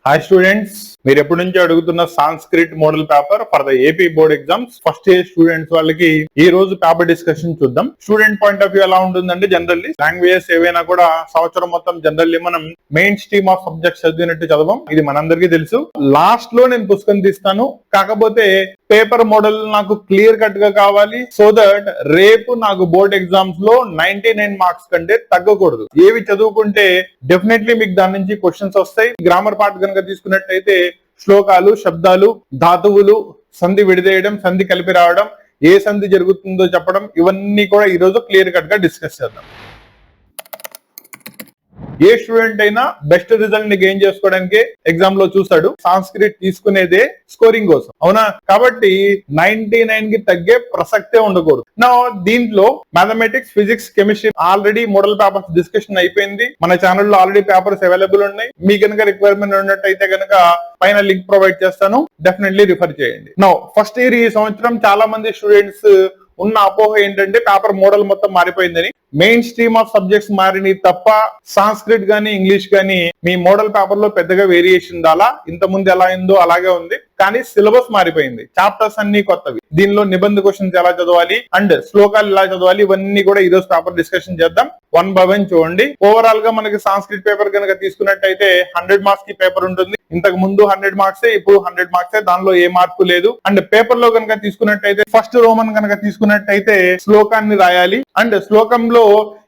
Hi students, మీరు ఎప్పటి నుంచి అడుగుతున్న Sanskrit model paper for the AP board exams first year students వాళ్ళకి ఈ రోజు పేపర్ డిస్కషన్ చూద్దాం. స్టూడెంట్ పాయింట్ ఆఫ్ వ్యూ ఎలా ఉంటుందంటే, జనరల్లీ లాంగ్వేజెస్ ఏవైనా కూడా సంవత్సరం మొత్తం జనరల్లీ మనం మెయిన్ స్ట్రీమ్ ఆఫ్ సబ్జెక్ట్స్ చదివినట్టు చదవం. ఇది మనందరికీ తెలుసు. లాస్ట్ లో నేను పుస్తకం తీస్తాను, కాకపోతే పేపర్ మోడల్ నాకు క్లియర్ కట్ గా కావాలి, సో దట్ రేపు నాకు బోర్డ్ ఎగ్జామ్స్ లో 99 మార్క్స్ కంటే తగ్గకూడదు. ఏవి చదువుకుంటే డెఫినెట్లీ మీకు దాని నుంచి క్వశ్చన్స్ వస్తాయి. గ్రామర్ పార్ట్ కనుక తీసుకున్నట్టయితే శ్లోకాలు, శబ్దాలు, ధాతువులు, సంధి విడిదేయడం, సంధి కలిపి రావడం, ఏ సంధి జరుగుతుందో చెప్పడం, ఇవన్నీ కూడా ఈ రోజు క్లియర్ కట్ గా డిస్కస్ చేద్దాం. ఏ స్టూడెంట్ అయినా బెస్ట్ రిజల్ట్ ని గెయిన్ చేసుకోవడానికి ఎగ్జామ్ లో చూస్తాడు. సాంస్క్రిట్ తీసుకునేదే స్కోరింగ్ కోసం, అవునా? కాబట్టి 99 కి తగ్గే ప్రసక్తే ఉండకూడదు. నా దీంట్లో mathematics, physics, chemistry already model papers discussion అయిపోయింది. మన ఛానల్లో ఆల్రెడీ పేపర్స్ అవైలబుల్ ఉన్నాయి. మీ కనుక రిక్వైర్మెంట్ ఉన్నట్టయితే కనుక పైన లింక్ ప్రొవైడ్ చేస్తాను, డెఫినెట్లీ రిఫర్ చేయండి. నా ఫస్ట్ ఇయర్ ఈ సంవత్సరం చాలా మంది స్టూడెంట్స్ ఉన్న అపోహ ఏంటంటే పేపర్ మోడల్ మొత్తం మారిపోయిందని. మెయిన్ స్ట్రీమ్ ఆఫ్ సబ్జెక్ట్స్ మారిని తప్ప సాంస్క్రిట్ గానీ ఇంగ్లీష్ గానీ మీ మోడల్ పేపర్ లో పెద్దగా వేరియేషన్ ఉండాలా? ఇంత ముందు ఎలా అయిందో అలాగే ఉంది, కానీ సిలబస్ మారిపోయింది. చాప్టర్స్ అన్ని కొత్తవి. దీనిలో నిబంధ క్వశ్చన్స్ ఎలా చదవాలి అండ్ శ్లోకాలు ఎలా చదవాలి, ఇవన్నీ కూడా ఈ రోజు పేపర్ డిస్కషన్ చేద్దాం. 1 by 1 చూడండి. ఓవరాల్ గా మనకి సాంస్క్రిట్ పేపర్ కనుక తీసుకున్నట్టయితే 100 మార్క్స్ కి పేపర్ ఉంటుంది. ఇంతకు ముందు 100 మార్క్సే, ఇప్పుడు 100 మార్క్సే. దానిలో ఏ మార్పు లేదు. అండ్ పేపర్ లో కనుక తీసుకున్నట్టయితే ఫస్ట్ రోమన్ కనుక తీసుకున్నట్టయితే శ్లోకాన్ని రాయాలి. అండ్ శ్లోకంలో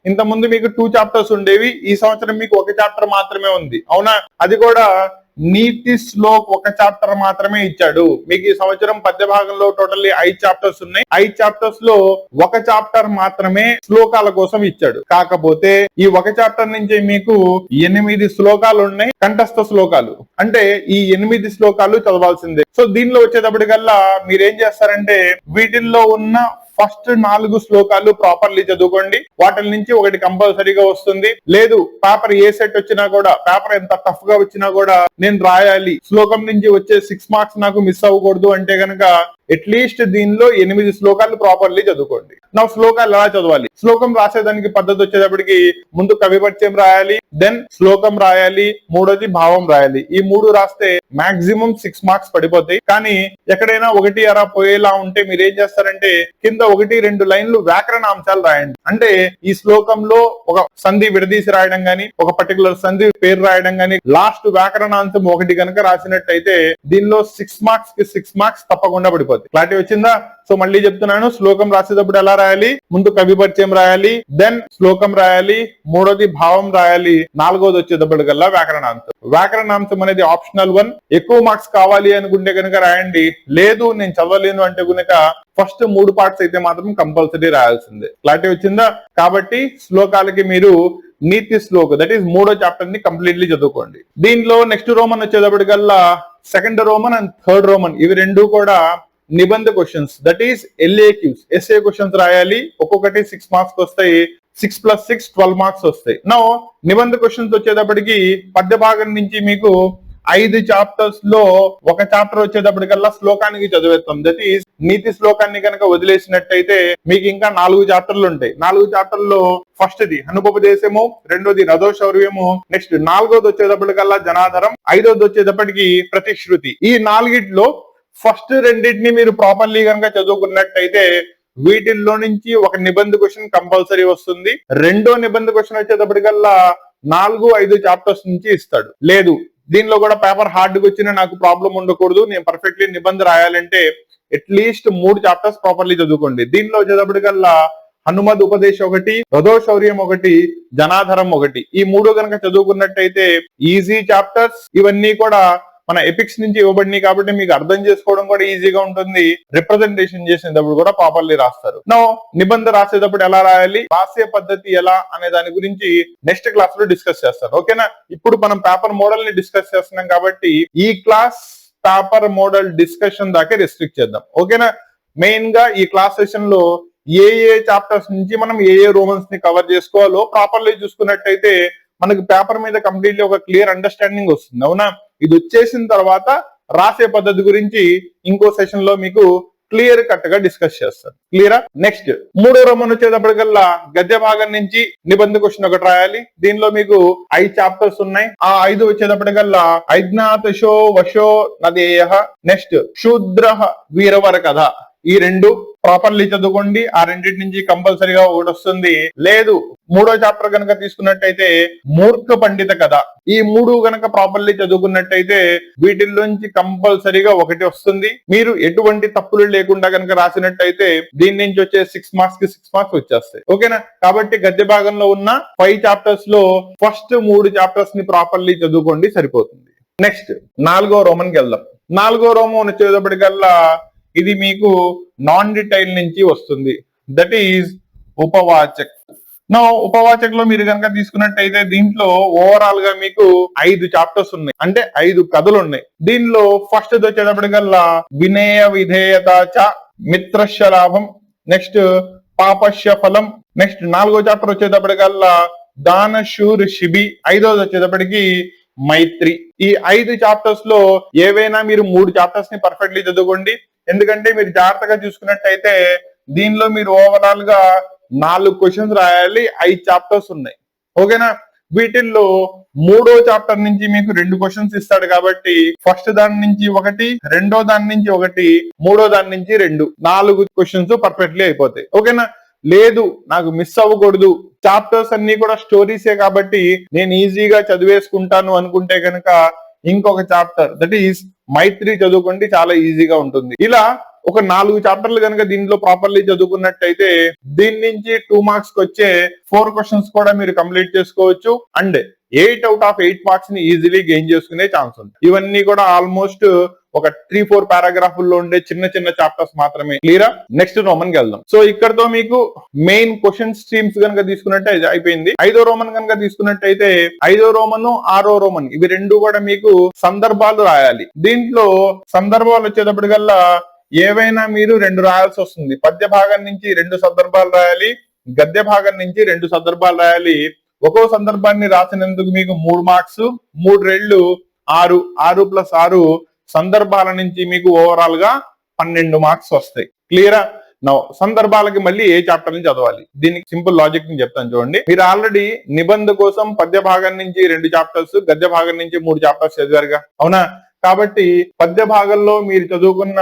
ఇంత ముందు మీకు 2 చాప్టర్స్ ఉండేవి, ఈ సంవత్సరం మీకు 1 చాప్టర్ మాత్రమే ఉంది, అవునా? అది కూడా నీతి శ్లోక్ 1 చాప్టర్ మాత్రమే ఇచ్చాడు. మీకు ఈ సంవత్సరం పద్య భాగంలో టోటల్లీ 5 చాప్టర్స్ ఉన్నాయి. 5 చాప్టర్స్ లో 1 చాప్టర్ మాత్రమే శ్లోకాల కోసం ఇచ్చాడు. కాకపోతే ఈ 1 చాప్టర్ నుంచి మీకు 8 శ్లోకాలు ఉన్నాయి, కంఠస్థ శ్లోకాలు. అంటే ఈ 8 శ్లోకాలు చదవాల్సిందే. సో దీనిలో వచ్చేటప్పటికల్లా మీరేం చేస్తారంటే, వీటిల్లో ఉన్న ఫస్ట్ 4 శ్లోకాలు ప్రాపర్లీ చదువుకోండి. వాటి నుంచి ఒకటి కంపల్సరీగా వస్తుంది. లేదు పేపర్ ఏ సెట్ వచ్చినా కూడా, పేపర్ ఎంత టఫ్ గా వచ్చినా కూడా నేను రాయాలి, శ్లోకం నుంచి వచ్చే 6 మార్క్స్ నాకు మిస్ అవ్వకూడదు అంటే గనక అట్లీస్ట్ దీనిలో 8 శ్లోకాలు ప్రాపర్లీ చదువుకోండి. నా శ్లోకాలు ఎలా చదవాలి? శ్లోకం రాసేదానికి పద్ధతి వచ్చేటప్పటికి ముందు కవి పరిచయం రాయాలి, దెన్ శ్లోకం రాయాలి, మూడోది భావం రాయాలి. ఈ 3 రాస్తే మాక్సిమం 6 మార్క్స్ పడిపోతాయి. కానీ ఎక్కడైనా 1 అరా పోయేలా ఉంటే మీరు ఏం చేస్తారంటే, కింద 1-2 లైన్లు వ్యాకరణ అంశాలు రాయండి. అంటే ఈ శ్లోకంలో ఒక సంధి విడదీసి రాయడం గాని, ఒక పర్టికులర్ సంధి పేరు రాయడం గాని, లాస్ట్ వ్యాకరణాంశం 1 కనుక రాసినట్టయితే దీనిలో 6 మార్క్స్ కి 6 మార్క్స్ తప్పకుండా పడిపోతాయి. క్లారిటీ వచ్చిందా? సో మళ్ళీ చెప్తున్నాను, శ్లోకం రాసేటప్పుడు ఎలా రాయాలి? ముందు కవి పరిచయం రాయాలి, దెన్ శ్లోకం రాయాలి, మూడోది భావం రాయాలి, 4వది వచ్చేటప్పటికల్లా వ్యాకరణాంశం. వ్యాకరణాంశం అనేది ఆప్షనల్ 1. ఎక్కువ మార్క్స్ కావాలి అనుకుంటే కనుక రాయండి, లేదు నేను చదవలేను అంటే కనుక ఫస్ట్ 3 పార్ట్స్ అయితే మాత్రం కంపల్సరీ రాయాల్సిందే. క్లారిటీ వచ్చిందా? కాబట్టి శ్లోకాలకి మీరు నీతి శ్లోక్, దట్ ఈస్ 3వ చాప్టర్ ని కంప్లీట్లీ చదువుకోండి. దీనిలో నెక్స్ట్ రోమన్ వచ్చేటప్పటికల్లా 2nd Roman and 3rd Roman, ఇవి 2 కూడా నిబంధ questions, that is LAQs, SA questions రాయాలి. ఒక్కొక్కటి 6 మార్క్స్ వస్తాయి. 6 + 6 12 మార్క్స్ వస్తాయి. నో నిబంధ క్వశ్చన్స్ వచ్చేటప్పటికి పద్య భాగం నుంచి మీకు 5 చాప్టర్స్ లో 1 చాప్టర్ వచ్చేటప్పటికల్లా శ్లోకానికి చదివేస్తాం. దట్ ఈస్ నీతి శ్లోకాన్ని కనుక వదిలేసినట్టయితే మీకు ఇంకా 4 చాప్టర్లు ఉంటాయి. 4 చాప్టర్లో ఫస్ట్ది హనుపదేశము, రెండోది రథోశౌర్యము, నెక్స్ట్ 4వది వచ్చేటప్పటికల్లా జనాధరం, 5వది వచ్చేటప్పటికి ప్రతిశ్రుతి. ఈ 4గిట్లో ఫస్ట్ 2 మీరు ప్రాపర్లీ కనుక చదువుకున్నట్టయితే వీటిల్లో నుంచి ఒక నిబంధ క్వశ్చన్ కంపల్సరీ వస్తుంది. 2వ నిబంధ క్వశ్చన్ వచ్చేటప్పటికల్లా 4-5 చాప్టర్స్ నుంచి ఇస్తాడు. లేదు దీనిలో కూడా పేపర్ హార్డ్గా వచ్చినా నాకు ప్రాబ్లం ఉండకూడదు, నేను పర్ఫెక్ట్లీ నిబంధన రాయాలంటే అట్లీస్ట్ 3 చాప్టర్స్ ప్రాపర్లీ చదువుకోండి. దీనిలో వచ్చేటప్పటికల్లా హనుమద్ ఉపదేశం 1, రథోశౌర్యం 1, జనాధరం 1, ఈ 3 కనుక చదువుకున్నట్టయితే ఈజీ చాప్టర్స్. ఇవన్నీ కూడా మన ఎపిక్స్ నుంచి ఇవ్వబడినాయి కాబట్టి మీకు అర్థం చేసుకోవడం కూడా ఈజీగా ఉంటుంది. రిప్రజెంటేషన్ చేసేటప్పుడు కూడా ప్రాపర్లీ రాస్తారు. నో నిబంధన రాసేటప్పుడు ఎలా రాయాలి, రాసే పద్ధతి ఎలా అనే దాని గురించి నెక్స్ట్ క్లాస్ లో డిస్కస్ చేస్తాను, ఓకేనా? ఇప్పుడు మనం పేపర్ మోడల్ ని డిస్కస్ చేస్తున్నాం కాబట్టి ఈ క్లాస్ పేపర్ మోడల్ డిస్కషన్ దాకే రెస్ట్రిక్ట్ చేద్దాం, ఓకేనా? మెయిన్ గా ఈ క్లాస్ సెషన్ లో ఏ చాప్టర్స్ నుంచి మనం ఏ రోమన్స్ ని కవర్ చేసుకోవాలో ప్రాపర్లీ చూసుకున్నట్టయితే మనకి పేపర్ మీద కంప్లీట్లీ ఒక క్లియర్ అండర్స్టాండింగ్ వస్తుంది, అవునా? ఇది వచ్చేసిన తర్వాత రాసే పద్ధతి గురించి ఇంకో సెషన్ లో మీకు క్లియర్ కట్ గా డిస్కస్ చేస్తాను. క్లియరా? నెక్స్ట్ మూడో రోమన్ వచ్చేటప్పటికల్లా గద్య భాగం నుంచి నిబంధ క్వశ్చన్ ఒకటి రాయాలి. దీనిలో మీకు 5 చాప్టర్స్ ఉన్నాయి. ఆ 5 వచ్చేటప్పటికల్లా అజ్ఞాతశో వశో నదేయ, నెక్స్ట్ శూద్ర వీరవర కథ, ఈ 2 ప్రాపర్లీ చదువుకోండి. ఆ రెండింటి నుంచి కంపల్సరీగా ఒకటి వస్తుంది. లేదు మూడో చాప్టర్ కనుక తీసుకున్నట్టయితే మూర్ఖ పండిత కథ, ఈ 3 కనుక ప్రాపర్లీ చదువుకున్నట్టయితే వీటిల్లోంచి కంపల్సరీగా ఒకటి వస్తుంది. మీరు ఎటువంటి తప్పులు లేకుండా కనుక రాసినట్టయితే దీని నుంచి వచ్చే 6 మార్క్స్ కి 6 మార్క్స్ వచ్చేస్తాయి. ఓకేనా? కాబట్టి గద్య భాగంలో ఉన్న 5 చాప్టర్స్ లో ఫస్ట్ 3 చాప్టర్స్ ని ప్రాపర్లీ చదువుకోండి, సరిపోతుంది. నెక్స్ట్ 4వ రోమన్ కి వెళ్దాం. 4వ రోమన్ వచ్చేటప్పటికల్లా ఇది మీకు నాన్ డీటెయిల్ నుంచి వస్తుంది. దట్ ఈజ్ ఉపవాచక్. నా ఉపవాచక్ లో మీరు కనుక తీసుకున్నట్టయితే దీంట్లో ఓవరాల్ గా మీకు 5 చాప్టర్స్ ఉన్నాయి, అంటే 5 కథలు ఉన్నాయి. దీనిలో ఫస్ట్ వచ్చేటప్పటికల్లా వినేయ విధేయత చ మిత్రస్య లాభం, నెక్స్ట్ పాపస్య ఫలం, నెక్స్ట్ 4వ చాప్టర్ వచ్చేటప్పటికల్లా దానశూర్ శిబి, 5వది వచ్చేటప్పటికి మైత్రి. ఈ 5 చాప్టర్స్ లో ఏవైనా మీరు 3 చాప్టర్స్ ని పర్ఫెక్ట్లీ చదువుకోండి. ఎందుకంటే మీరు జాగ్రత్తగా చూసుకున్నట్టయితే దీనిలో మీరు ఓవరాల్ గా 4 క్వశ్చన్స్ రాయాలి. 5 చాప్టర్స్ ఉన్నాయి. ఓకేనా? వీటిల్లో 3వ చాప్టర్ నుంచి మీకు 2 క్వశ్చన్స్ ఇస్తాడు కాబట్టి ఫస్ట్ దాని నుంచి 1, రెండో దాని నుంచి 1, మూడో దాని నుంచి 2, 4 క్వశ్చన్స్ పర్ఫెక్ట్లీ అయిపోతాయి. ఓకేనా? లేదు నాకు మిస్ అవ్వకూడదు, చాప్టర్స్ అన్ని కూడా స్టోరీసే కాబట్టి నేను ఈజీగా చదివేసుకుంటాను అనుకుంటే కనుక ఇంకొక చాప్టర్ దట్ ఈస్ మైత్రి చదువుకోండి, చాలా ఈజీగా ఉంటుంది. ఇలా ఒక 4 చాప్టర్లు కనుక దీంట్లో ప్రాపర్లీ చదువుకున్నట్టయితే దీని నుంచి 2 మార్క్స్ కి వచ్చే 4 క్వశ్చన్స్ కూడా మీరు కంప్లీట్ చేసుకోవచ్చు. అండ్ 8 out of 8 మార్క్స్ ని ఈజీలీ గెయిన్ చేసుకునే ఛాన్స్ ఉంది. ఇవన్నీ కూడా ఆల్మోస్ట్ ఒక 3-4 పారాగ్రాఫ్ల్లో ఉండే చిన్న చిన్న చాప్టర్స్ మాత్రమే. క్లియరా? నెక్స్ట్ రోమన్ కి వెళ్దాం. సో ఇక్కడతో మీకు మెయిన్ క్వశ్చన్ స్ట్రీమ్స్ కనుక తీసుకున్నట్టే అయిపోయింది. 5వ రోమన్ కనుక తీసుకున్నట్టయితే 5వ రోమన్ 6వ రోమన్ ఇవి 2 కూడా మీకు సందర్భాలు రాయాలి. దీంట్లో సందర్భాలు వచ్చేటప్పటికల్లా ఏవైనా మీరు 2 రాయాల్సి వస్తుంది. పద్య భాగం నుంచి 2 సందర్భాలు రాయాలి, గద్య భాగం నుంచి 2 సందర్భాలు రాయాలి. ఒక్కో సందర్భాన్ని రాసినందుకు మీకు 3 మార్క్స్, 3 రెళ్ళు 6, 6 + 6 సందర్భాల నుంచి మీకు ఓవరాల్ గా 12 మార్క్స్ వస్తాయి. క్లియరా? నో సందర్భాలకి మళ్ళీ ఏ చాప్టర్ నుంచి చదవాలి, దీనికి సింపుల్ లాజిక్ ని చెప్తాను చూడండి. మీరు ఆల్రెడీ నిబంధ కోసం పద్య భాగం నుంచి 2 చాప్టర్స్, గద్య భాగం నుంచి 3 చాప్టర్స్ చదివారుగా, అవునా? కాబట్టి పద్య భాగంలో మీరు చదువుకున్న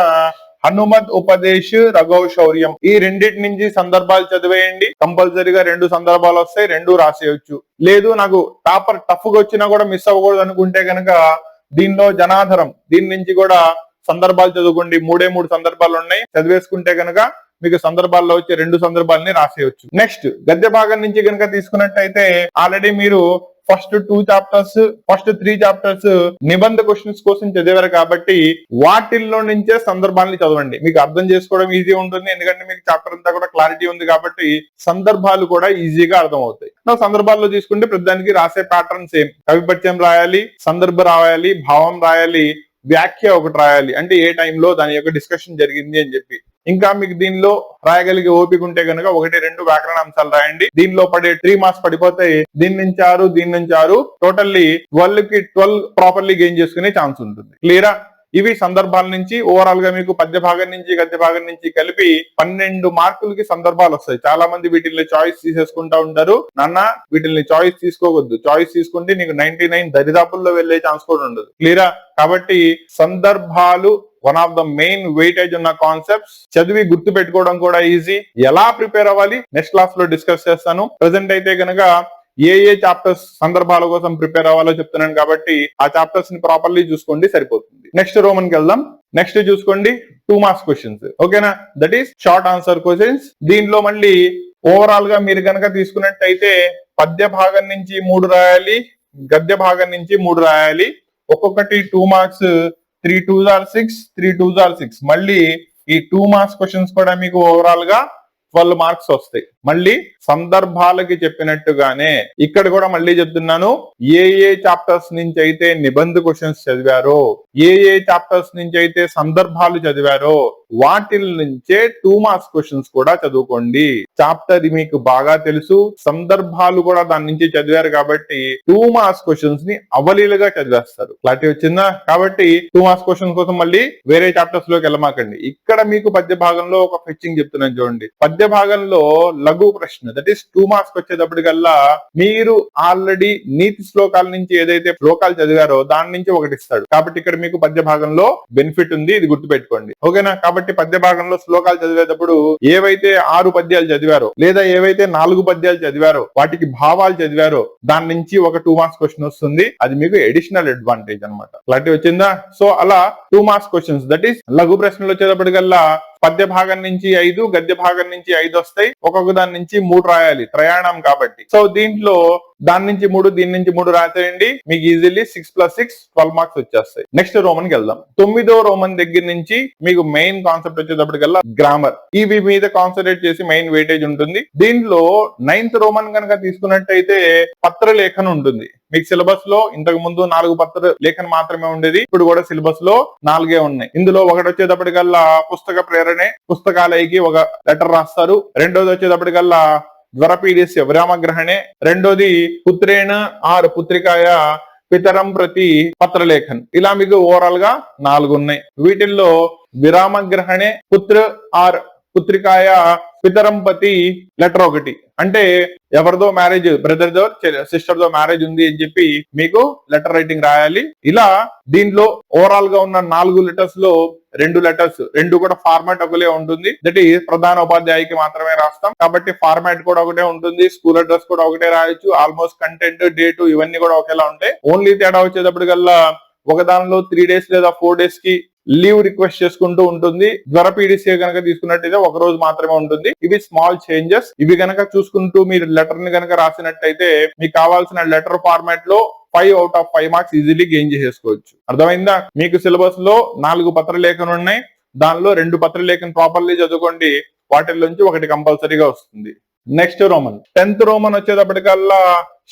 హనుమత్ ఉపదేశ్, రఘవ శౌర్యం ఈ రెండింటి నుంచి సందర్భాలు చదివేయండి. కంపల్సరీగా 2 సందర్భాలు వస్తాయి, 2 రాసేయచ్చు. లేదు నాకు టాపర్ టఫ్ గా వచ్చినా కూడా మిస్ అవ్వకూడదు అనుకుంటే కనుక దీనిలో జనాధరం, దీని నుంచి కూడా సందర్భాలు చదువుకోండి. 3 సందర్భాలు ఉన్నాయి, చదివేసుకుంటే కనుక మీకు సందర్భాల్లో వచ్చే 2 సందర్భాలని రాసేయచ్చు. నెక్స్ట్ గద్య భాగం నుంచి కనుక తీసుకున్నట్టయితే ఆల్రెడీ మీరు ఫస్ట్ 2 చాప్టర్స్, ఫస్ట్ 3 చాప్టర్స్ నిబంధ క్వశ్చన్స్ కోసం చదివారు కాబట్టి వాటిల్లో నుంచే సందర్భాన్ని చదవండి. మీకు అర్థం చేసుకోవడం ఈజీ ఉంటుంది, ఎందుకంటే మీకు చాప్టర్ అంతా కూడా క్లారిటీ ఉంది కాబట్టి సందర్భాలు కూడా ఈజీగా అర్థం అవుతాయి. సందర్భాల్లో తీసుకుంటే ప్రతిదానికి రాసే ప్యాటర్న్ సేమ్. కవి పరిచయం రాయాలి, సందర్భ రాయాలి, భావం రాయాలి, వ్యాఖ్య ఒకటి రాయాలి, అంటే ఏ టైంలో దాని యొక్క డిస్కషన్ జరిగింది అని చెప్పి. ఇంకా మీకు దీనిలో రాయగలిగే ఓపిక ఉంటే కనుక 1-2 వ్యాకరణ అంశాలు రాయండి. దీనిలో పడే 3 మార్క్స్ పడిపోతాయి. దీని నుంచి 6, దీని నుంచి 6, టోటల్లీ 12 ప్రాపర్లీ గెయిన్ చేసుకునే ఛాన్స్ ఉంటుంది. క్లియరా? ఇవి సందర్భాల నుంచి ఓవరాల్ గా మీకు పద్య భాగం నుంచి గద్య భాగం నుంచి కలిపి 12 మార్కులకి సందర్భాలు వస్తాయి. చాలా మంది వీటిని చాయిస్ తీసేసుకుంటా ఉంటారు. నాన్న వీటిని చాయిస్ తీసుకోవద్దు, చాయిస్ తీసుకుంటే నీకు 99 దరిదాపుల్లో వెళ్లే ఛాన్స్ కూడా ఉండదు. క్లియరా? కాబట్టి సందర్భాలు one of the main weightage ఉన్న కాన్సెప్ట్స్, చదివి గుర్తు పెట్టుకోవడం కూడా ఈజీ. ఎలా ప్రిపేర్ అవ్వాలి నెక్స్ట్ క్లాస్ లో డిస్కస్ చేస్తాను. ప్రెసెంట్ అయితే కనుక ఏ చాప్టర్స్ సందర్భాల కోసం ప్రిపేర్ అవ్వాలో చెప్తున్నాను కాబట్టి ఆ చాప్టర్స్ ని ప్రాపర్లీ చూసుకోండి, సరిపోతుంది. నెక్స్ట్ రోమన్ కి వెళ్దాం. నెక్స్ట్ చూసుకోండి 2 మార్క్స్ క్వశ్చన్స్. ఓకేనా? That is short answer questions. దీనిలో మళ్ళీ ఓవరాల్ గా మీరు కనుక తీసుకున్నట్టయితే పద్య భాగం నుంచి 3 రాయాలి, గద్య భాగం నుంచి 3 రాయాలి. ఒక్కొక్కటి 2 marks, 3 2s are 6, 3 2s are 6. మళ్ళీ ఈ 2 మార్క్స్ క్వశ్చన్స్ కూడా మీకు ఓవరాల్ గా 12 మార్క్స్ వస్తాయి. మళ్ళీ సందర్భాలకి చెప్పినట్టుగానే ఇక్కడ కూడా మళ్ళీ చెప్తున్నాను, ఏ చాప్టర్స్ నుంచి అయితే నిబంధ క్వశ్చన్స్ చదివారో, ఏ చాప్టర్స్ నుంచి అయితే సందర్భాలు చదివారో వాటి నుంచే 2 మార్క్స్ క్వశ్చన్స్ కూడా చదువుకోండి. చాప్టర్ మీకు బాగా తెలుసు, సందర్భాలు కూడా దాని నుంచి చదివారు కాబట్టి 2 మార్క్స్ క్వశ్చన్స్ ని అవలీలుగా చదివేస్తారు. క్లారిటీ వచ్చిందా? కాబట్టి 2 మార్క్స్ క్వశ్చన్ కోసం మళ్ళీ వేరే చాప్టర్స్ లోకి వెళ్ళమాకండి. ఇక్కడ మీకు పద్య భాగంలో ఒక ఫెచ్చింగ్ చెప్తున్నాను చూడండి. పద్య భాగంలో లఘు ప్రశ్న, దట్ ఈస్ 2 మార్క్స్ వచ్చేటప్పటికల్లా మీరు ఆల్రెడీ నీతి శ్లోకాల నుంచి ఏదైతే శ్లోకాలు చదివారో దాని నుంచి ఒకటి ఇస్తాడు. కాబట్టి ఇక్కడ మీకు పద్య భాగంలో బెనిఫిట్ ఉంది, ఇది గుర్తుపెట్టుకోండి. ఓకేనా? కాబట్టి పద్య భాగంలో శ్లోకాలు చదివేటప్పుడు ఏవైతే 6 పద్యాలు చదివారో లేదా ఏవైతే 4 పద్యాలు చదివారో వాటికి భావాలు చదివారో దాని నుంచి ఒక 2 మార్క్స్ క్వశ్చన్ వస్తుంది. అది మీకు ఎడిషనల్ అడ్వాంటేజ్ అన్నమాట. క్లారిటీ వచ్చిందా? సో అలా 2 మార్క్స్ క్వశ్చన్స్, దట్ ఈస్ లఘు ప్రశ్నలు వచ్చేటప్పటికల్లా పద్య భాగం నుంచి 5, గద్య భాగం నుంచి 5 వస్తాయి. ఒక్కొక్క దాని నుంచి 3 రాయాలి, ప్రయాణం కాబట్టి. సో దీంట్లో దాని నుంచి 3, దీని నుంచి 3 రాసేయండి, మీకు ఈజీలీ 6 + 6 12 మార్క్స్ వచ్చేస్తాయి. నెక్స్ట్ రోమన్ కి వెళ్దాం. 9వ రోమన్ దగ్గర నుంచి మీకు మెయిన్ కాన్సెప్ట్ వచ్చేటప్పటికల్లా గ్రామర్, ఇవి మీద కాన్సన్ట్రేట్ చేసి మెయిన్ వెయిటేజ్ ఉంటుంది. దీంట్లో 9th రోమన్ కనుక తీసుకున్నట్టయితే పత్ర లేఖనం ఉంటుంది. మీకు సిలబస్ లో ఇంతకు ముందు 4 పత్ర లేఖనం మాత్రమే ఉండేది, ఇప్పుడు కూడా సిలబస్ లో 4 ఉన్నాయి. ఇందులో ఒకటి వచ్చేటప్పటికల్లా పుస్తక ప్రేరణే, పుస్తకాలయకి ఒక లెటర్ రాస్తారు. రెండోది వచ్చేటప్పటికల్లా జ్వరపీడిస్య విరామగ్రహణే, రెండోది పుత్రేణ ఆర్ పుత్రికాయ పితరం ప్రతి పత్రలేఖన్. ఇలా మీకు ఓవరాల్ గా 4 ఉన్నాయి. వీటిల్లో విరామగ్రహణే, పుత్ర ఆర్ పుత్రికాయ పితరంపతి లెటర్ ఒకటి, అంటే ఎవరిదో మ్యారేజ్, బ్రదర్ దో సిస్టర్ దో మ్యారేజ్ ఉంది అని చెప్పి మీకు లెటర్ రైటింగ్ రాయాలి. ఇలా దీంట్లో ఓవరాల్ గా ఉన్న 4 లెటర్స్ లో 2 లెటర్స్, 2 కూడా ఫార్మాట్ ఒకలే ఉంటుంది. దట్ ఈస్ ప్రధాన ఉపాధ్యాయుకి మాత్రమే రాస్తాం కాబట్టి ఫార్మాట్ కూడా ఒకటే ఉంటుంది. స్కూల్ అడ్రస్ కూడా ఒకటే రాయొచ్చు. ఆల్మోస్ట్ కంటెంట్, డేట్ ఇవన్నీ కూడా ఒకేలా ఉంటాయి. ఓన్లీ తేడా వచ్చేటప్పటికల్లా ఒక దానిలో 3 days లేదా 4 days కి లీవ్ రిక్వెస్ట్ చేసుకుంటూ ఉంటుంది. జ్వర పీడిసీ కనుక తీసుకున్నట్టయితే 1 రోజు మాత్రమే ఉంటుంది. ఇవి స్మాల్ చేంజెస్. ఇవి కనుక చూసుకుంటూ మీరు లెటర్ ని కనుక రాసినట్టయితే మీకు కావాల్సిన లెటర్ ఫార్మాట్ లో 5 out of 5 marks easily gain చేసేసుకోవచ్చు. అర్థమైందా? మీకు సిలబస్ లో 4 పత్రలేఖలు ఉన్నాయి, దానిలో 2 పత్రలేఖను ప్రాపర్లీ చదువుకోండి, వాటిల్లోంచి ఒకటి కంపల్సరీగా వస్తుంది. నెక్స్ట్ రోమన్ 10th రోమన్ వచ్చేటప్పటికల్లా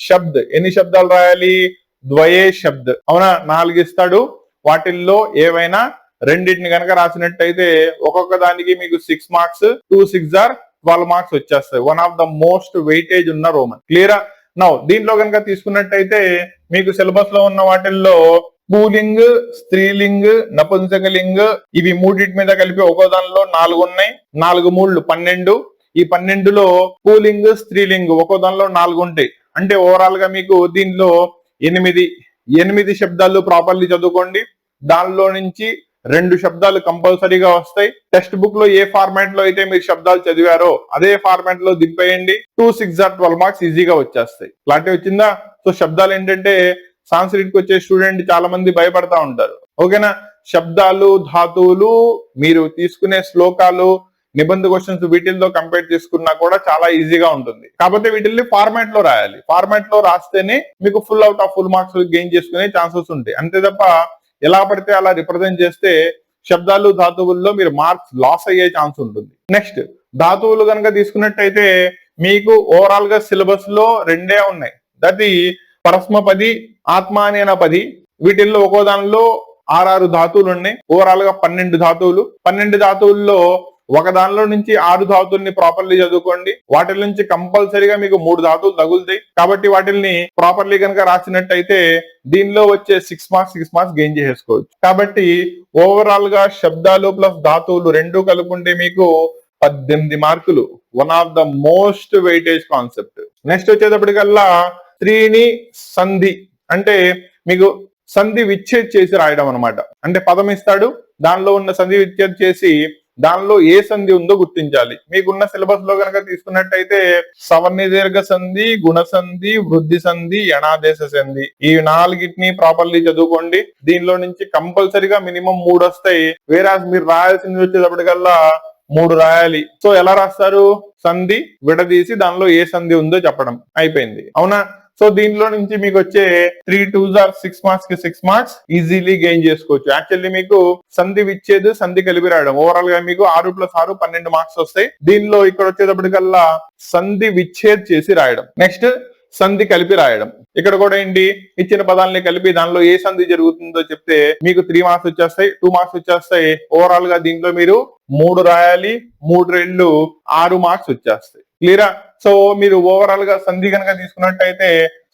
శబ్ద్. ఎన్ని శబ్దాలు రాయాలి? ద్వయే శబ్ద్. అవునా? 4 ఇస్తాడు. వాటిల్లో ఏవైనా రెండింటిని కనుక రాసినట్టయితే ఒక్కొక్క దానికి మీకు 6 మార్క్స్, 2 6 are 12 మార్క్స్ వచ్చేస్తాయి. One of the most weightage ఉన్న రోమన్. క్లియరా? నౌ దీంట్లో కనుక తీసుకున్నట్టయితే మీకు సిలబస్ లో ఉన్న వాటిల్లో పుల్లింగ్, స్త్రీలింగ్, నపుంసకలింగ్ ఇవి మూడింటి మీద కలిపి ఒక్కో దానిలో 4 ఉన్నాయి. 4 3 12. ఈ 12లో పుల్లింగ్, స్త్రీలింగ్ ఒక్కో దానిలో 4 ఉంటాయి. అంటే ఓవరాల్ గా మీకు దీనిలో 8 శబ్దాలు ప్రాపర్లీ చదువుకోండి. దానిలో నుంచి 2 శబ్దాలు కంపల్సరీగా వస్తాయి. టెక్స్ట్ బుక్ లో ఏ ఫార్మాట్ లో అయితే మీరు శబ్దాలు చదివారో అదే ఫార్మాట్ లో దింపేయండి. 2 6 are 12 మార్క్స్ ఈజీగా వచ్చేస్తాయి. క్లారిటీ వచ్చిందా? సో శబ్దాలు ఏంటంటే సాంస్క్రిట్ కి వచ్చే స్టూడెంట్ చాలా మంది భయపడతా ఉంటారు. ఓకేనా? శబ్దాలు, ధాతువులు మీరు తీసుకునే శ్లోకాలు, నిబంధ క్వశ్చన్స్ వీటిల్లో కంపేర్ చేసుకున్నా కూడా చాలా ఈజీగా ఉంటుంది. కాకపోతే వీటిల్ని ఫార్మాట్ లో రాయాలి. ఫార్మాట్ లో రాస్తేనే మీకు full out of full marks gain చేసుకునే ఛాన్సెస్ ఉంటాయి. అంతే తప్ప ఎలా పడితే అలా రిప్రజెంట్ చేస్తే శబ్దాలు, ధాతువుల్లో మీరు మార్క్స్ లాస్ అయ్యే ఛాన్స్ ఉంటుంది. నెక్స్ట్ ధాతువులు కనుక తీసుకున్నట్టయితే మీకు ఓవరాల్ గా సిలబస్ లో 2 ఉన్నాయి. దట్ పరస్మపది, ఆత్మానేనపది. వీటిల్లో ఒక్కో దానిలో 6 ధాతువులు ఉన్నాయి. ఓవరాల్ గా 12 ధాతువులు. 12 ధాతువుల్లో ఒక దానిలో నుంచి 6 ధాతువుల్ని ప్రాపర్లీ చదువుకోండి. వాటి నుంచి కంపల్సరీగా మీకు 3 ధాతువులు తగులుతాయి. కాబట్టి వాటిల్ని ప్రాపర్లీ కనుక రాసినట్టయితే దీనిలో వచ్చే 6 మార్క్స్ గెయిన్ చేసేసుకోవచ్చు. కాబట్టి ఓవరాల్ గా శబ్దాలు ప్లస్ ధాతువులు 2 కలుపుకుంటే మీకు 18 మార్కులు. One of the most weightage concept. Next వచ్చేటప్పటికల్లా త్రీని సంధి, అంటే మీకు సంధి విచ్ఛేద్ చేసి రాయడం అనమాట. అంటే పదం ఇస్తాడు, దానిలో ఉన్న సంధి విచ్ఛేద్ చేసి దానిలో ఏ సంధి ఉందో గుర్తించాలి. మీకున్న సిలబస్ లో కనుక తీసుకున్నట్టయితే సవర్ణ దీర్ఘ సంధి, గుణ సంధి, వృద్ధి సంధి, యణాదేశ సంధి, ఈ 4టిని ప్రాపర్లీ చదువుకోండి. దీనిలో నుంచి కంపల్సరీగా మినిమం 3 వస్తాయి. వేరే మీరు రాయాల్సింది వచ్చేటప్పటికల్లా 3 రాయాలి. సో ఎలా రాస్తారు? సంధి విడదీసి దానిలో ఏ సంధి ఉందో చెప్పడం అయిపోయింది. అవునా? సో దీనిలో నుంచి మీకు వచ్చే 3 2s ఆర్ 6 మార్క్స్ కి 6 మార్క్స్ ఈజీలీ గెయిన్ చేసుకోవచ్చు. యాక్చువల్లీ మీకు సంధి విచ్ఛేద్ సంధి కలిపి రాయడం ఓవరాల్ గా మీకు 6+6 12 మార్క్స్ వస్తాయి. దీనిలో ఇక్కడ వచ్చేటప్పటికల్లా సంధి విచ్ఛేద్ చేసి రాయడం, నెక్స్ట్ సంధి కలిపి రాయడం. ఇక్కడ కూడా ఏంటి, ఇచ్చిన పదాలని కలిపి దానిలో ఏ సంధి జరుగుతుందో చెప్తే మీకు 3 మార్క్స్ వచ్చేస్తాయి, 2 మార్క్స్ వచ్చేస్తాయి. ఓవరాల్ గా దీంట్లో మీరు 3 రాయాలి, 3 6 మార్క్స్ వచ్చేస్తాయి. క్లియరా? సో మీరు ఓవరాల్ గా సంధి కనుక తీసుకున్నట్టయితే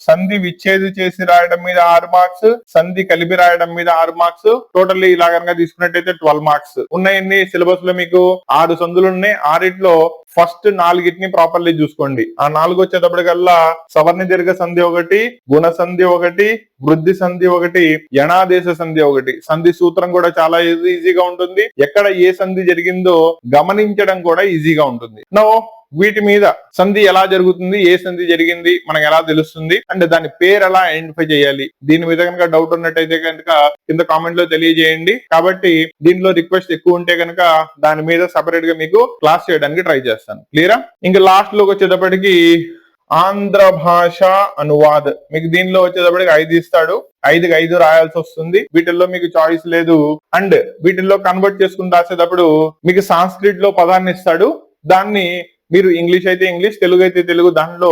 సంధి విచ్ఛేది చేసి రాయడం మీద 6 మార్క్స్, సంధి కలిపి రాయడం మీద 6 మార్క్స్, టోటల్లీ ఇలా కనుక తీసుకున్నట్టయితే 12 మార్క్స్ ఉన్నాయండి. సిలబస్ లో మీకు 6 సంధులు ఉన్నాయి. 6 ఫస్ట్ 4 ప్రాపర్లీ చూసుకోండి. ఆ 4 వచ్చేటప్పటికల్లా సవర్ణ దీర్ఘ సంధి ఒకటి, గుణ సంధి ఒకటి, వృద్ధి సంధి ఒకటి, యణాదేశ సంధి ఒకటి. సంధి సూత్రం కూడా చాలా ఈజీగా ఉంటుంది. ఎక్కడ ఏ సంధి జరిగిందో గమనించడం కూడా ఈజీగా ఉంటుంది. నో వీటి మీద సంధి ఎలా జరుగుతుంది, ఏ సంధి జరిగింది మనకు ఎలా తెలుస్తుంది, అండ్ దాని పేరు ఎలా ఐడెంటిఫై చేయాలి, దీని మీద కనుక డౌట్ ఉన్నట్టయితే కనుక కింద కామెంట్ లో తెలియజేయండి. కాబట్టి దీనిలో రిక్వెస్ట్ ఎక్కువ ఉంటే కనుక దాని మీద సెపరేట్ గా మీకు క్లాస్ చేయడానికి ట్రై చేస్తాను. క్లియరా? ఇంకా లాస్ట్ లోకి వచ్చేటప్పటికి ఆంధ్ర భాష అనువాద్, మీకు దీనిలో వచ్చేటప్పటికి 5 ఇస్తాడు. 5కి 5 రాయాల్సి వస్తుంది. వీటిల్లో మీకు చాయిస్ లేదు. అండ్ వీటిల్లో కన్వర్ట్ చేసుకుని రాసేటప్పుడు మీకు సాంస్క్రిట్ లో పదాన్ని ఇస్తాడు. దాన్ని మీరు ఇంగ్లీష్ అయితే ఇంగ్లీష్, తెలుగు అయితే తెలుగు, దానిలో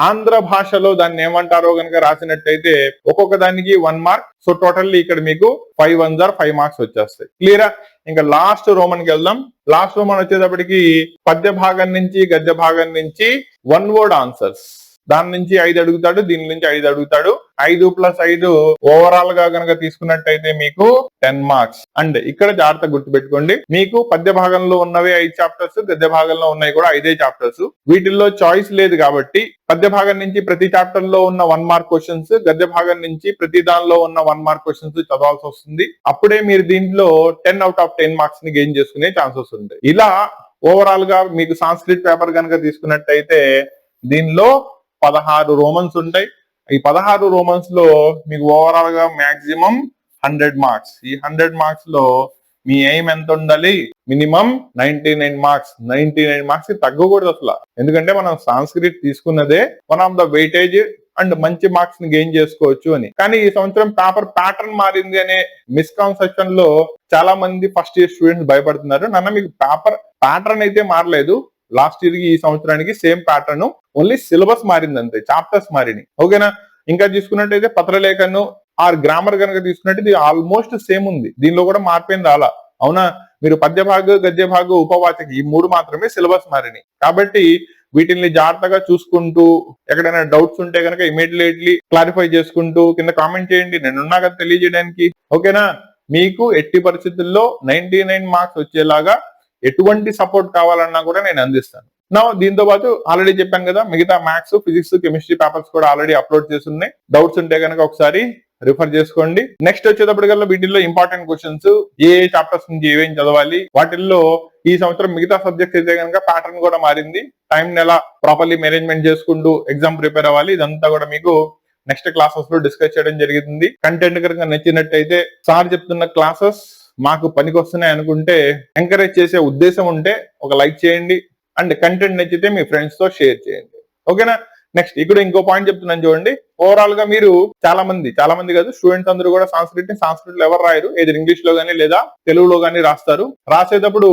ఆంధ్ర భాషలో దాన్ని ఏమంటారో కనుక రాసినట్టయితే ఒక్కొక్క దానికి 1 మార్క్. సో టోటల్లీ ఇక్కడ మీకు 5 1s ఆర్ 5 మార్క్స్ వచ్చేస్తాయి. క్లియరా? ఇంకా లాస్ట్ రోమన్ కి వెళ్దాం. లాస్ట్ రోమన్ వచ్చేటప్పటికి పద్య భాగం నుంచి గద్య భాగం నుంచి 1 word ఆన్సర్స్. దాని నుంచి 5 అడుగుతాడు, దీని నుంచి 5 అడుగుతాడు. 5+5 ఓవరాల్ గా కనుక తీసుకున్నట్టయితే మీకు 10 మార్క్స్. అండ్ ఇక్కడ జాగ్రత్త గుర్తుపెట్టుకోండి, మీకు పద్య భాగంలో ఉన్నవి 5 చాప్టర్స్, గద్య భాగంలో ఉన్నాయి కూడా 5 చాప్టర్స్. వీటిల్లో చాయిస్ లేదు కాబట్టి పద్య భాగం నుంచి ప్రతి చాప్టర్ లో ఉన్న 1 మార్క్ క్వశ్చన్స్, గద్య భాగం నుంచి ప్రతి దానిలో ఉన్న 1 మార్క్ క్వశ్చన్స్ చదవాల్సి వస్తుంది. అప్పుడే మీరు దీంట్లో 10 out of 10 మార్క్స్ ని గెయిన్ చేసుకునే ఛాన్సెస్ ఉంటాయి. ఇలా ఓవరాల్ గా మీకు సాంస్క్రిట్ పేపర్ కనుక తీసుకున్నట్టయితే దీనిలో 16 రోమన్స్ ఉంటాయి. ఈ 16 రోమన్స్ లో మీకు ఓవరాల్ గా మాక్సిమం 100 మార్క్స్. ఈ 100 మార్క్స్ లో మీ ఎయిమ్ ఎంత ఉండాలి? Minimum 99 marks. 99 మార్క్స్ కి తగ్గకూడదు అసలు. ఎందుకంటే మనం సాంస్క్రిట్ తీసుకున్నదే one of the weightage and మంచి మార్క్స్ ని గెయిన్ చేసుకోవచ్చు అని. కానీ ఈ సంవత్సరం పేపర్ ప్యాటర్న్ మారింది అనే మిస్కాన్సెప్షన్ లో చాలా మంది ఫస్ట్ ఇయర్ స్టూడెంట్స్ భయపడుతున్నారు. నన్ను మీకు పేపర్ ప్యాటర్న్ అయితే మారలేదు. లాస్ట్ ఇయర్ కి ఈ సంవత్సరానికి సేమ్ ప్యాటర్న్, ఓన్లీ సిలబస్ మారింది అంతే, చాప్టర్స్ మారినాయి. ఓకేనా? ఇంకా తీసుకున్నట్టయితే పత్రలేఖను ఆర్ గ్రామర్ కనుక తీసుకున్నట్టు ఆల్మోస్ట్ సేమ్ ఉంది. దీనిలో కూడా మార్పింది అలా. అవునా? మీరు పద్య భాగ, గద్య భాగ, ఉపవాచక ఈ 3 మాత్రమే సిలబస్ మారినాయి. కాబట్టి వీటిని జాగ్రత్తగా చూసుకుంటూ ఎక్కడైనా డౌట్స్ ఉంటే కనుక ఇమీడియట్లీ క్లారిఫై చేసుకుంటూ కింద కామెంట్ చేయండి. నేనున్నా కదా తెలియజేయడానికి. ఓకేనా? మీకు ఎట్టి పరిస్థితుల్లో 99 మార్క్స్ వచ్చేలాగా ఎటువంటి సపోర్ట్ కావాలన్నా కూడా నేను అందిస్తాను. నా దీంతో పాటు ఆల్రెడీ చెప్పాను కదా, మిగతా మ్యాథ్స్, ఫిజిక్స్, కెమిస్ట్రీ పేపర్స్ కూడా ఆల్రెడీ అప్లోడ్ చేసి ఉన్నాయి. డౌట్స్ ఉంటే కనుక ఒకసారి రిఫర్ చేసుకోండి. నెక్స్ట్ వచ్చేటప్పటికల్లా వీటిల్లో ఇంపార్టెంట్ క్వశ్చన్స్, ఏ చాప్టర్స్ నుంచి ఏమేం చదవాలి, వాటిల్లో ఈ సంవత్సరం మిగతా సబ్జెక్ట్స్ అయితే కనుక ప్యాటర్న్ కూడా మారింది. టైం ఎలా ప్రాపర్లీ మేనేజ్మెంట్ చేసుకుంటూ ఎగ్జామ్ ప్రిపేర్ అవ్వాలి, ఇదంతా కూడా మీకు నెక్స్ట్ క్లాసెస్ లో డిస్కస్ చేయడం జరిగింది. కంటెంట్ కనుక నచ్చినట్టయితే, సార్ చెప్తున్న క్లాసెస్ మాకు పనికొస్తున్నాయి అనుకుంటే, ఎంకరేజ్ చేసే ఉద్దేశం ఉంటే ఒక లైక్ చేయండి. అండ్ కంటెంట్ నచ్చితే మీ ఫ్రెండ్స్ తో షేర్ చేయండి. ఓకేనా? నెక్స్ట్ ఇక్కడ ఇంకో పాయింట్ చెప్తున్నాను చూడండి. ఓవరాల్ గా మీరు చాలా మంది కాదు, స్టూడెంట్స్ అందరూ కూడా సాంస్క్రిట్ లో ఎవరు రాయరు, ఏది ఇంగ్లీష్ లో గానీ లేదా తెలుగులో గానీ రాస్తారు. రాసేటప్పుడు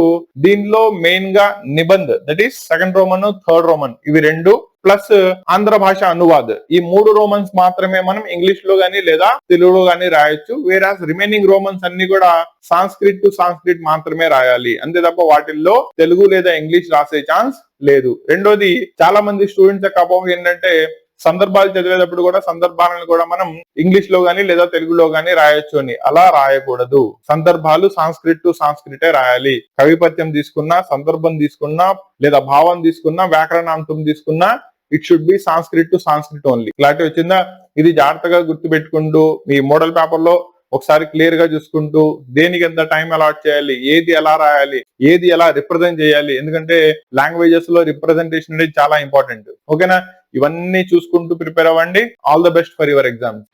దీనిలో మెయిన్ గా నిబంధ్, that is 2nd Roman, 3rd Roman, ఇవి 2 ప్లస్ ఆంధ్ర భాష అనువాద్, ఈ 3 రోమన్స్ మాత్రమే మనం ఇంగ్లీష్ లో గానీ లేదా తెలుగులో గానీ రాయొచ్చు. వేరాస్ రిమైనింగ్ రోమన్స్ అన్ని కూడా సాంస్క్రిట్ టు సాంస్క్రిట్ మాత్రమే రాయాలి. అంతే తప్ప వాటిల్లో తెలుగు లేదా ఇంగ్లీష్ రాసే ఛాన్స్ లేదు. రెండోది, చాలా మంది స్టూడెంట్స్ యొక్క అపోహ ఏంటంటే సందర్భాలు చదివేటప్పుడు కూడా సందర్భాలను కూడా మనం ఇంగ్లీష్ లో గానీ లేదా తెలుగులో గానీ రాయొచ్చు అని. అలా రాయకూడదు. సందర్భాలు సాంస్క్రిట్ టు సాంస్క్రిటే రాయాలి. కవిపత్యం తీసుకున్నా, సందర్భం తీసుకున్నా, లేదా భావం తీసుకున్నా, వ్యాకరణాంతం తీసుకున్నా, it should be Sanskrit to Sanskrit only. Clarity వచ్చిందా? ఇది జాగ్రత్తగా గుర్తు పెట్టుకుంటూ మీ మోడల్ పేపర్ లో ఒకసారి క్లియర్ గా చూసుకుంటూ దేనికి ఎంత టైం అలాట్ చేయాలి, ఏది ఎలా రాయాలి, ఏది ఎలా రిప్రజెంట్ చేయాలి. ఎందుకంటే లాంగ్వేజెస్ లో రిప్రజెంటేషన్ అనేది చాలా ఇంపార్టెంట్. ఓకేనా? ఇవన్నీ చూసుకుంటూ ప్రిపేర్ అవ్వండి. All the best for your exams.